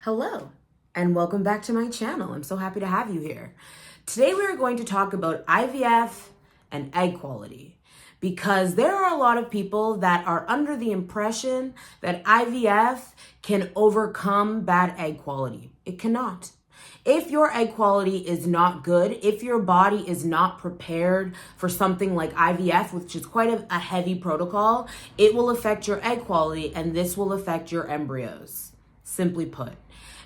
Hello, and welcome back to my channel. I'm so happy to have you here. Today we are going to talk about IVF and egg quality because there are a lot of people that are under the impression that IVF can overcome bad egg quality. It cannot. If your egg quality is not good, if your body is not prepared for something like IVF, which is quite a heavy protocol, it will affect your egg quality and this will affect your embryos, simply put.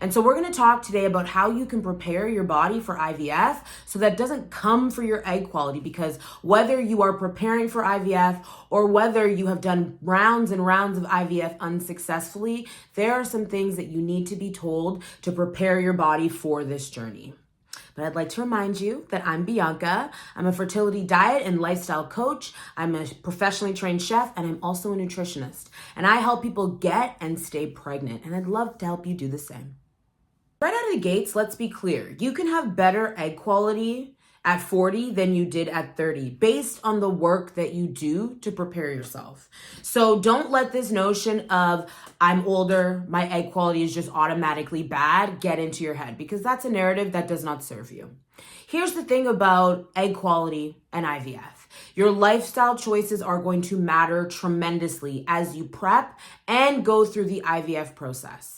And so we're going to talk today about how you can prepare your body for IVF so that doesn't come for your egg quality, because whether you are preparing for IVF or whether you have done rounds and rounds of IVF unsuccessfully, there are some things that you need to be told to prepare your body for this journey. But I'd like to remind you that I'm Bianca. I'm a fertility diet and lifestyle coach. I'm a professionally trained chef, and I'm also a nutritionist. And I help people get and stay pregnant, and I'd love to help you do the same. Right out of the gates, let's be clear. You can have better egg quality at 40 than you did at 30 based on the work that you do to prepare yourself. So don't let this notion of I'm older, my egg quality is just automatically bad get into your head, because that's a narrative that does not serve you. Here's the thing about egg quality and IVF. Your lifestyle choices are going to matter tremendously as you prep and go through the IVF process.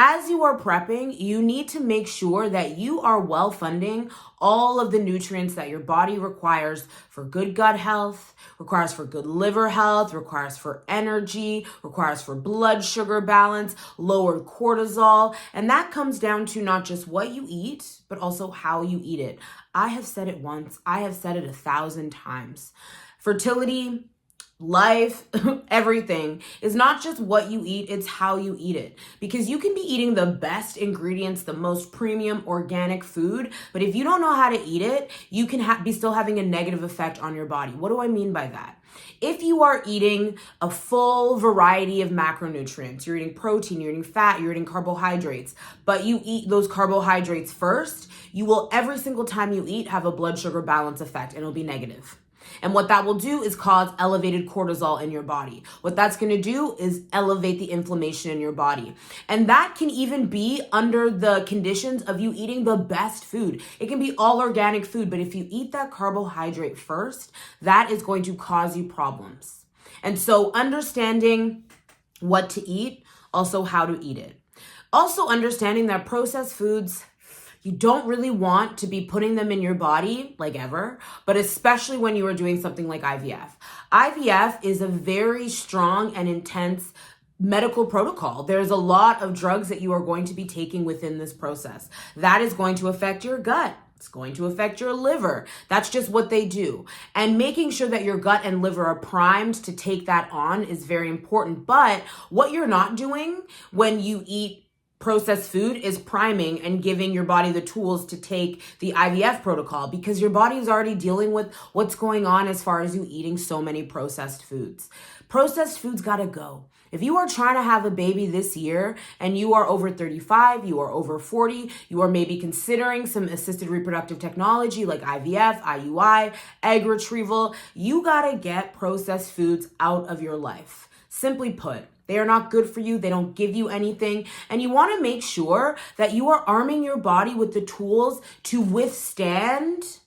As you are prepping, you need to make sure that you are well funding all of the nutrients that your body requires for good gut health, requires for good liver health, requires for energy, requires for blood sugar balance, lowered cortisol. And that comes down to not just what you eat, but also how you eat it. I have said it once, I have said it 1,000 times. Fertility, life, everything is not just what you eat, it's how you eat it. Because you can be eating the best ingredients, the most premium organic food, but if you don't know how to eat it, you can be still having a negative effect on your body. What do I mean by that? If you are eating a full variety of macronutrients, you're eating protein, you're eating fat, you're eating carbohydrates, but you eat those carbohydrates first, you will every single time you eat have a blood sugar balance effect, and it'll be negative. And what that will do is cause elevated cortisol in your body. What that's going to do is elevate the inflammation in your body. And that can even be under the conditions of you eating the best food. It can be all organic food, but if you eat that carbohydrate first, that is going to cause you problems. And so understanding what to eat, also how to eat it. Also understanding that processed foods, you don't really want to be putting them in your body like ever, but especially when you are doing something like IVF. IVF is a very strong and intense medical protocol. There's a lot of drugs that you are going to be taking within this process. That is going to affect your gut. It's going to affect your liver. That's just what they do. And making sure that your gut and liver are primed to take that on is very important. But what you're not doing when you eat processed food is priming and giving your body the tools to take the IVF protocol, because your body is already dealing with what's going on as far as you eating so many processed foods. Processed foods gotta go. If you are trying to have a baby this year and you are over 35, you are over 40, you are maybe considering some assisted reproductive technology like IVF, IUI, egg retrieval, you gotta get processed foods out of your life. Simply put, they are not good for you. They don't give you anything. And you want to make sure that you are arming your body with the tools to withstand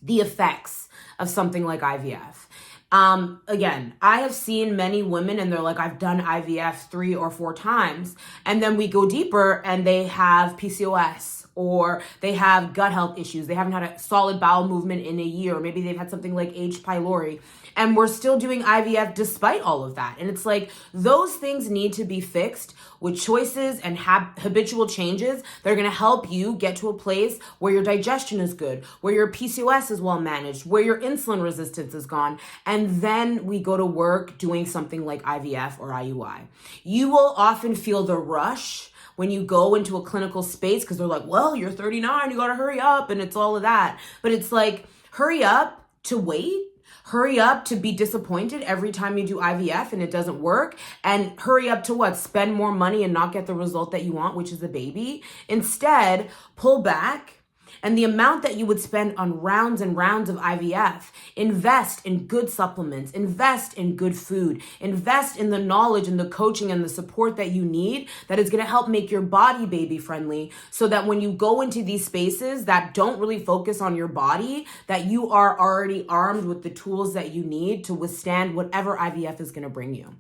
the effects of something like IVF. Again, I have seen many women and they're like, I've done IVF 3 or 4 times. And then we go deeper and they have PCOS, or they have gut health issues. They haven't had a solid bowel movement in a year. Maybe they've had something like H. pylori. And we're still doing IVF despite all of that. And it's like, those things need to be fixed with choices and habitual changes that are going to help you get to a place where your digestion is good, where your PCOS is well managed, where your insulin resistance is gone. And then we go to work doing something like IVF or IUI. You will often feel the rush when you go into a clinical space, because they're like, well, you're 39, you got to hurry up. And it's all of that. But it's like, hurry up to wait. Hurry up to be disappointed every time you do IVF and it doesn't work. And hurry up to what? Spend more money and not get the result that you want, which is a baby. Instead, pull back And the amount that you would spend on rounds and rounds of IVF, invest in good supplements, invest in good food, invest in the knowledge and the coaching and the support that you need that is going to help make your body baby friendly, so that when you go into these spaces that don't really focus on your body, that you are already armed with the tools that you need to withstand whatever IVF is going to bring you.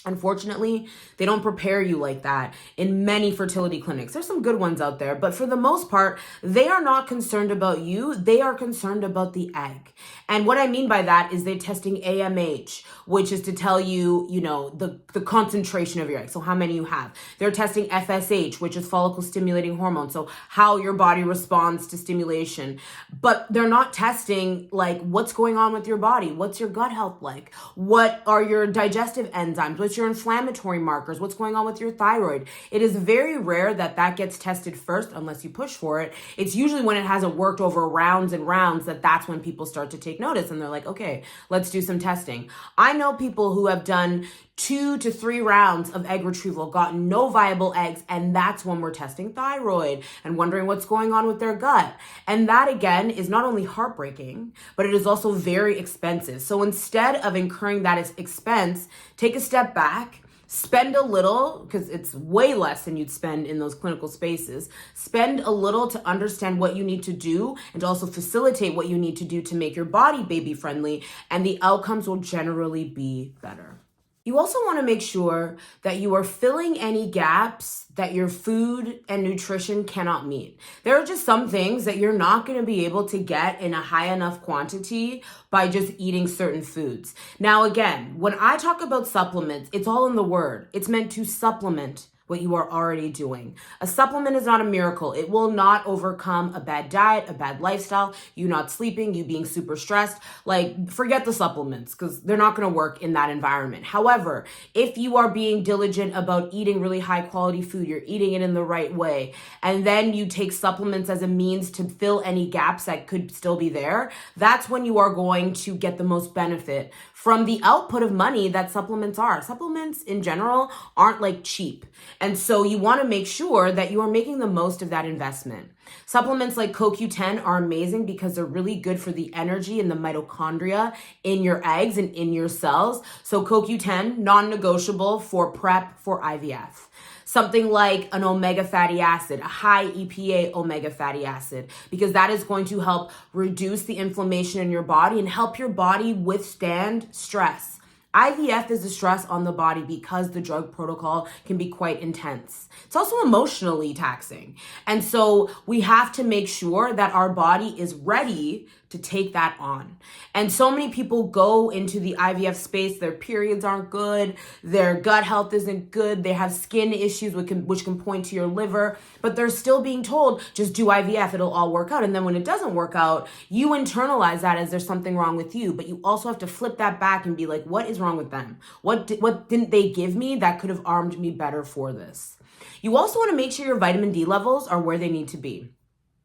Unfortunately, they don't prepare you like that in many fertility clinics. There's some good ones out there, but for the most part, they are not concerned about you. They are concerned about the egg. And what I mean by that is they're testing AMH, which is to tell you, the concentration of your egg, so how many you have. They're testing FSH, which is follicle stimulating hormone, so how your body responds to stimulation. But they're not testing like what's going on with your body. What's your gut health like? What are your digestive enzymes? What's your inflammatory markers? What's going on with your thyroid? It is very rare that gets tested first unless you push for it. It's usually when it hasn't worked over rounds and rounds that's when people start to take notice and they're like, okay, let's do some testing. I know people who have done 2 to 3 rounds of egg retrieval, gotten no viable eggs, and that's when we're testing thyroid and wondering what's going on with their gut. And that, again, is not only heartbreaking, but it is also very expensive. So instead of incurring that expense, take a step back, spend a little, because it's way less than you'd spend in those clinical spaces. Spend a little to understand what you need to do and to also facilitate what you need to do to make your body baby friendly, and the outcomes will generally be better. You also want to make sure that you are filling any gaps that your food and nutrition cannot meet. There are just some things that you're not going to be able to get in a high enough quantity by just eating certain foods. Now, again, when I talk about supplements, it's all in the word. It's meant to supplement what you are already doing. A supplement is not a miracle. It will not overcome a bad diet, a bad lifestyle, you not sleeping, you being super stressed. Like, forget the supplements because they're not going to work in that environment. However, if you are being diligent about eating really high quality food, you're eating it in the right way, and then you take supplements as a means to fill any gaps that could still be there, that's when you are going to get the most benefit from the output of money that supplements are. Supplements in general aren't like cheap. And so you want to make sure that you are making the most of that investment. Supplements like CoQ10 are amazing because they're really good for the energy and the mitochondria in your eggs and in your cells. So CoQ10, non-negotiable for prep for IVF. Something like an omega fatty acid, a high EPA omega fatty acid, because that is going to help reduce the inflammation in your body and help your body withstand stress. IVF is a stress on the body because the drug protocol can be quite intense. It's also emotionally taxing. And so we have to make sure that our body is ready to take that on. And so many people go into the IVF space, their periods aren't good, their gut health isn't good, they have skin issues which can point to your liver, but they're still being told, just do IVF, it'll all work out. And then when it doesn't work out, you internalize that as there's something wrong with you, but you also have to flip that back and be like, what is wrong with them? What didn't they give me that could have armed me better for this? You also want to make sure your vitamin D levels are where they need to be.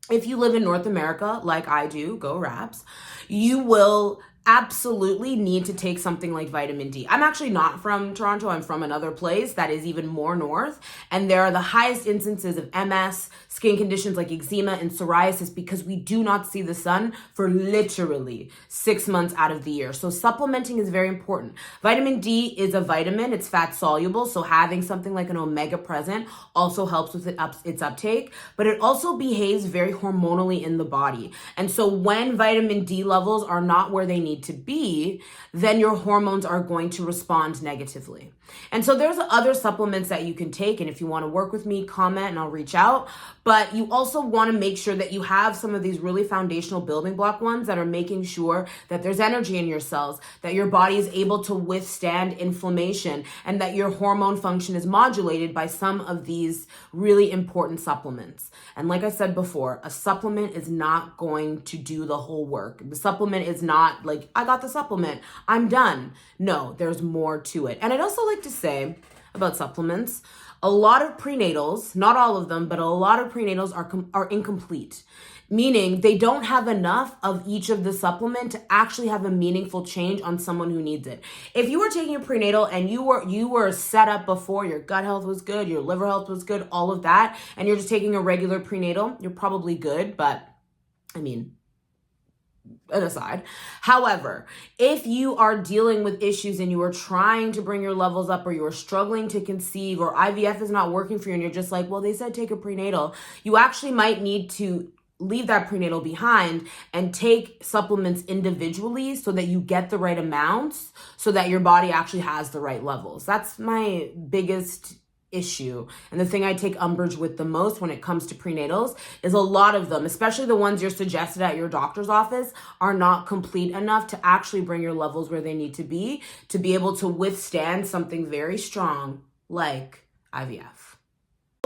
If you live in North America, like I do, go Raps, you will absolutely need to take something like vitamin D. I'm actually not from Toronto. I'm from another place that is even more north. And there are the highest instances of MS, skin conditions like eczema and psoriasis because we do not see the sun for literally 6 months out of the year. So supplementing is very important. Vitamin D is a vitamin. It's fat soluble. So having something like an omega present also helps with its uptake, but it also behaves very hormonally in the body. And so when vitamin D levels are not where they need to be, then your hormones are going to respond negatively. And so there's other supplements that you can take. And if you want to work with me, comment and I'll reach out. But you also want to make sure that you have some of these really foundational building block ones that are making sure that there's energy in your cells, that your body is able to withstand inflammation, and that your hormone function is modulated by some of these really important supplements. And like I said before, a supplement is not going to do the whole work. The supplement is not like, I got the supplement, I'm done. No, there's more to it. And I'd also like to say about supplements, a lot of prenatals, not all of them, but a lot of prenatals are incomplete, meaning they don't have enough of each of the supplement to actually have a meaningful change on someone who needs it. If you were taking a prenatal and you were set up before, your gut health was good, your liver health was good, all of that, and you're just taking a regular prenatal, you're probably good, but I mean, an aside. However, if you are dealing with issues and you are trying to bring your levels up, or you are struggling to conceive, or IVF is not working for you and you're just like, well, they said take a prenatal, you actually might need to leave that prenatal behind and take supplements individually so that you get the right amounts, so that your body actually has the right levels. That's my biggest issue. And the thing I take umbrage with the most when it comes to prenatals is a lot of them, especially the ones you're suggested at your doctor's office, are not complete enough to actually bring your levels where they need to be able to withstand something very strong like IVF.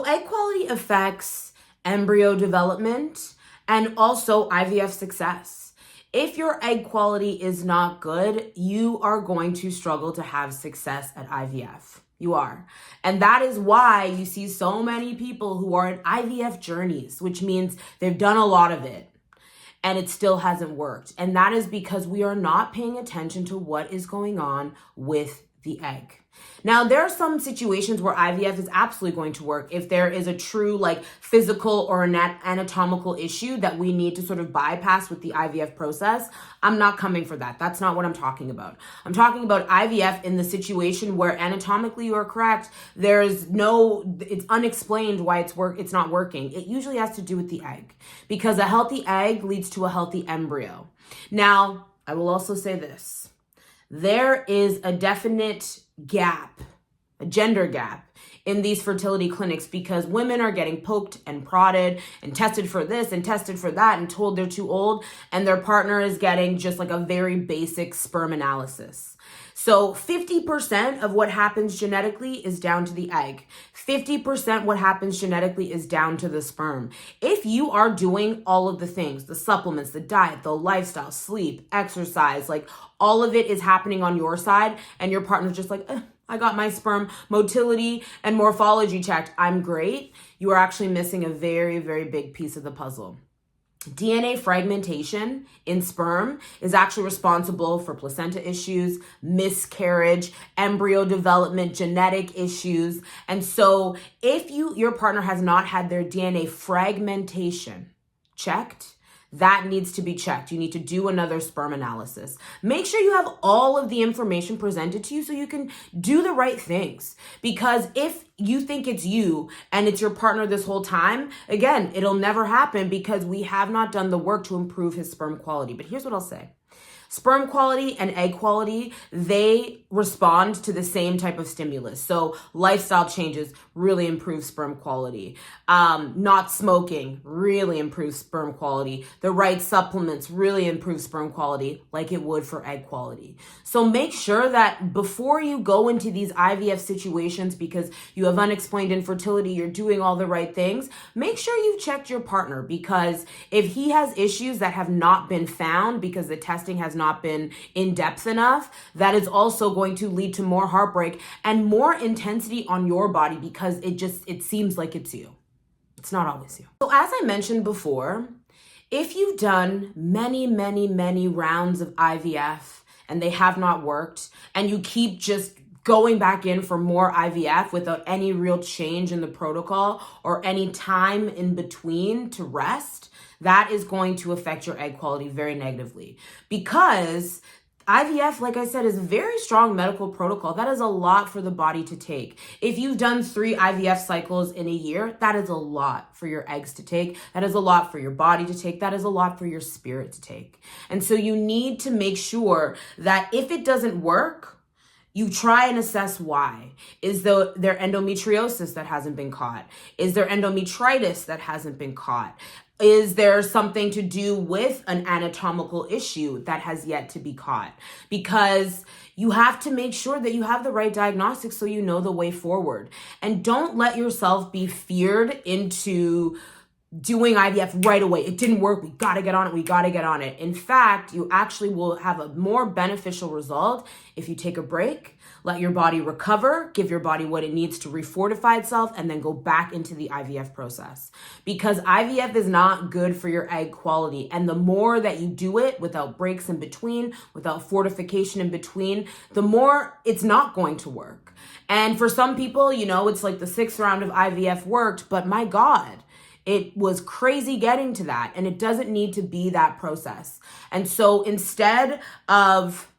Egg quality affects embryo development and also IVF success. If your egg quality is not good, you are going to struggle to have success at IVF. You are. And that is why you see so many people who are in IVF journeys, which means they've done a lot of it and it still hasn't worked. And that is because we are not paying attention to what is going on with the egg. Now, there are some situations where IVF is absolutely going to work if there is a true physical or anatomical issue that we need to sort of bypass with the IVF process. I'm not coming for that. That's not what I'm talking about. I'm talking about IVF in the situation where anatomically you are correct. It's unexplained why it's not working. It usually has to do with the egg, because a healthy egg leads to a healthy embryo. Now, I will also say this. There is a definite gap, a gender gap in these fertility clinics, because women are getting poked and prodded and tested for this and tested for that and told they're too old, and their partner is getting just a very basic sperm analysis. So 50% of what happens genetically is down to the egg. 50% what happens genetically is down to the sperm. If you are doing all of the things, the supplements, the diet, the lifestyle, sleep, exercise, all of it is happening on your side, and your partner's just I got my sperm motility and morphology checked, I'm great, you are actually missing a very, very big piece of the puzzle. DNA fragmentation in sperm is actually responsible for placenta issues, miscarriage, embryo development, genetic issues. And so if your partner has not had their DNA fragmentation checked, that needs to be checked. You need to do another sperm analysis. Make sure you have all of the information presented to you so you can do the right things. Because if you think it's you and it's your partner this whole time, again, it'll never happen because we have not done the work to improve his sperm quality. But here's what I'll say. Sperm quality and egg quality, they respond to the same type of stimulus. So lifestyle changes really improve sperm quality. Not smoking really improves sperm quality. The right supplements really improve sperm quality like it would for egg quality. So make sure that before you go into these IVF situations, because you have unexplained infertility, you're doing all the right things, make sure you've checked your partner, because if he has issues that have not been found because the testing has not been in depth enough, that is also going to lead to more heartbreak and more intensity on your body, because it seems like it's you. It's not always you. So as I mentioned before, if you've done many, many, many rounds of IVF and they have not worked, and you keep just going back in for more IVF without any real change in the protocol or any time in between to rest, that is going to affect your egg quality very negatively, because IVF, like I said, is a very strong medical protocol. That is a lot for the body to take. If you've done 3 IVF cycles in a year, that is a lot for your eggs to take. That is a lot for your body to take. That is a lot for your spirit to take. And so you need to make sure that if it doesn't work, you try and assess why. Is there endometriosis that hasn't been caught? Is there endometritis that hasn't been caught? Is there something to do with an anatomical issue that has yet to be caught? Because you have to make sure that you have the right diagnostics so you know the way forward. And don't let yourself be feared into doing IVF right away. It didn't work. We got to get on it. We got to get on it. In fact, you actually will have a more beneficial result if you take a break, let your body recover, give your body what it needs to refortify itself, and then go back into the IVF process. Because IVF is not good for your egg quality. And the more that you do it without breaks in between, without fortification in between, the more it's not going to work. And for some people, it's like the 6th round of IVF worked, but my God, It was crazy getting to that, and it doesn't need to be that process. And so instead of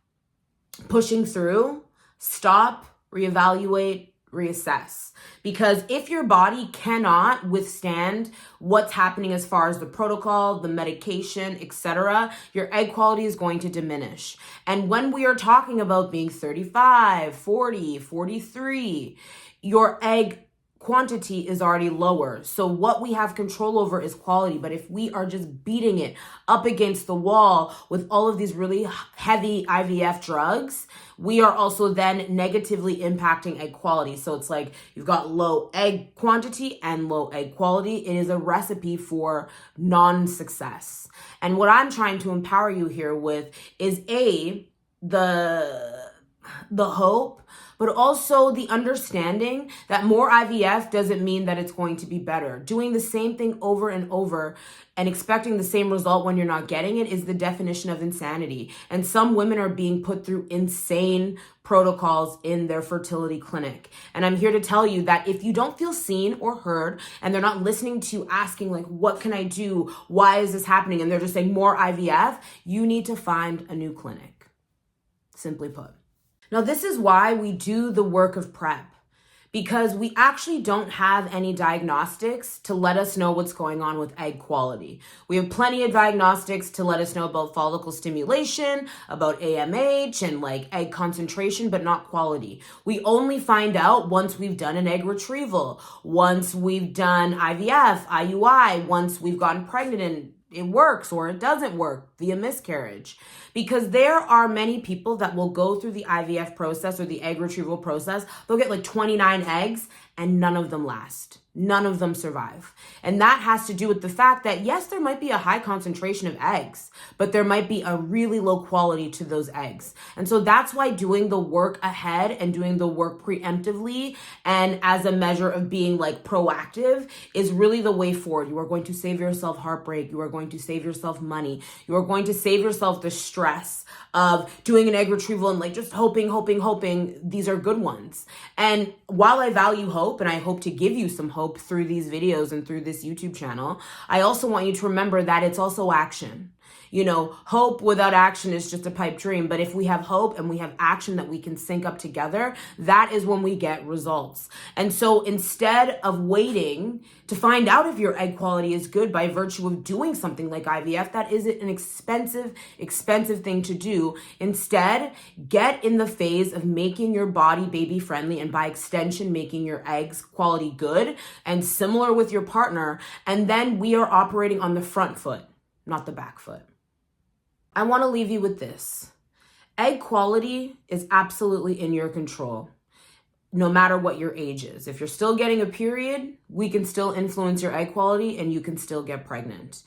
pushing through, stop, reevaluate, reassess. Because if your body cannot withstand what's happening as far as the protocol, the medication, etc., your egg quality is going to diminish. And when we are talking about being 35, 40, 43, your egg quantity is already lower. So what we have control over is quality. But if we are just beating it up against the wall with all of these really heavy IVF drugs, we are also then negatively impacting egg quality. So it's like you've got low egg quantity and low egg quality. It is a recipe for non-success. And what I'm trying to empower you here with is the hope, but also the understanding that more IVF doesn't mean that it's going to be better. Doing the same thing over and over and expecting the same result when you're not getting it is the definition of insanity. And some women are being put through insane protocols in their fertility clinic. And I'm here to tell you that if you don't feel seen or heard, and they're not listening to you asking like, what can I do? Why is this happening? And they're just saying more IVF, you need to find a new clinic, simply put. Now, this is why we do the work of PrEP, because we actually don't have any diagnostics to let us know what's going on with egg quality. We have plenty of diagnostics to let us know about follicle stimulation, about AMH, and like egg concentration, but not quality. We only find out once we've done an egg retrieval, once we've done IVF, IUI, once we've gotten pregnant and it works or it doesn't work via miscarriage. Because there are many people that will go through the IVF process or the egg retrieval process. They'll get like 29 eggs and none of them last. None of them survive. And that has to do with the fact that, yes, there might be a high concentration of eggs, but there might be a really low quality to those eggs. And so that's why doing the work ahead and doing the work preemptively and as a measure of being like proactive is really the way forward. You are going to save yourself heartbreak. You are going to save yourself money. You are going to save yourself the stress of doing an egg retrieval and like just hoping. These are good ones. And while I value hope, and I hope to give you some hope through these videos and through this YouTube channel, I also want you to remember that it's also action. You know, hope without action is just a pipe dream. But if we have hope and we have action that we can sync up together, that is when we get results. And so instead of waiting to find out if your egg quality is good by virtue of doing something like IVF, that is an expensive thing to do. Instead, get in the phase of making your body baby friendly and by extension, making your eggs quality good and similar with your partner. And then we are operating on the front foot, not the back foot. I want to leave you with this. Egg quality is absolutely in your control, no matter what your age is. If you're still getting a period, we can still influence your egg quality and you can still get pregnant.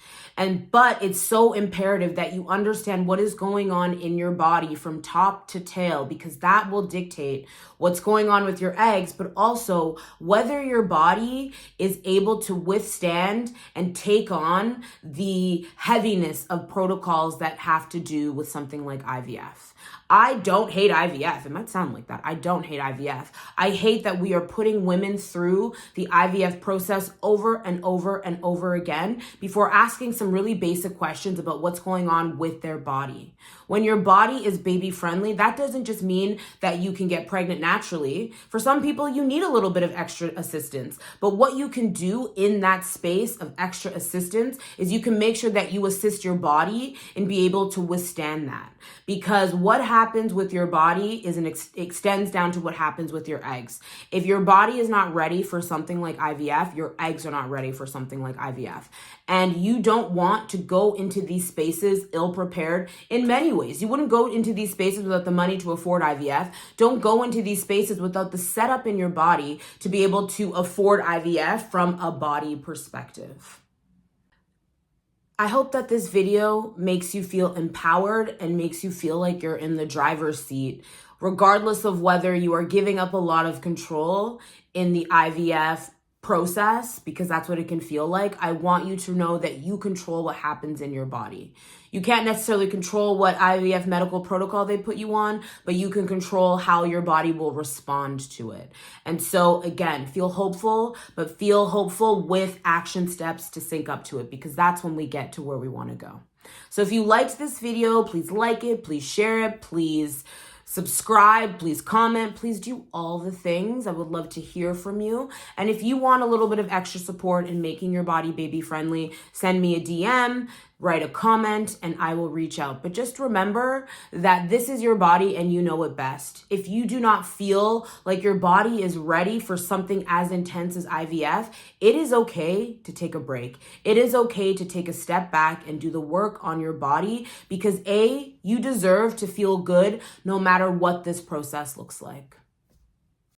But it's so imperative that you understand what is going on in your body from top to tail, because that will dictate what's going on with your eggs, but also whether your body is able to withstand and take on the heaviness of protocols that have to do with something like IVF. I don't hate IVF. It might sound like that. I don't hate IVF. I hate that we are putting women through the IVF process over and over and over again before asking some really basic questions about what's going on with their body. When your body is baby friendly, that doesn't just mean that you can get pregnant naturally. For some people, you need a little bit of extra assistance. But what you can do in that space of extra assistance is you can make sure that you assist your body and be able to withstand that. Because what happens with your body is extends down to what happens with your eggs. If your body is not ready for something like IVF, your eggs are not ready for something like IVF. And you don't want to go into these spaces ill-prepared in many ways. You wouldn't go into these spaces without the money to afford IVF. Don't go into these spaces without the setup in your body to be able to afford IVF from a body perspective. I hope that this video makes you feel empowered and makes you feel like you're in the driver's seat, regardless of whether you are giving up a lot of control in the IVF process, because that's what it can feel like, I want you to know that you control what happens in your body. You can't necessarily control what IVF medical protocol they put you on, but you can control how your body will respond to it. And so again, feel hopeful, but feel hopeful with action steps to sync up to it, because that's when we get to where we want to go. So if you liked this video, please like it, please share it, please subscribe, please comment, please do all the things. I would love to hear from you. And if you want a little bit of extra support in making your body baby friendly, send me a DM, write a comment, and I will reach out. But just remember that this is your body and you know it best. If you do not feel like your body is ready for something as intense as IVF, it is okay to take a break. It is okay to take a step back and do the work on your body, because you deserve to feel good no matter what this process looks like.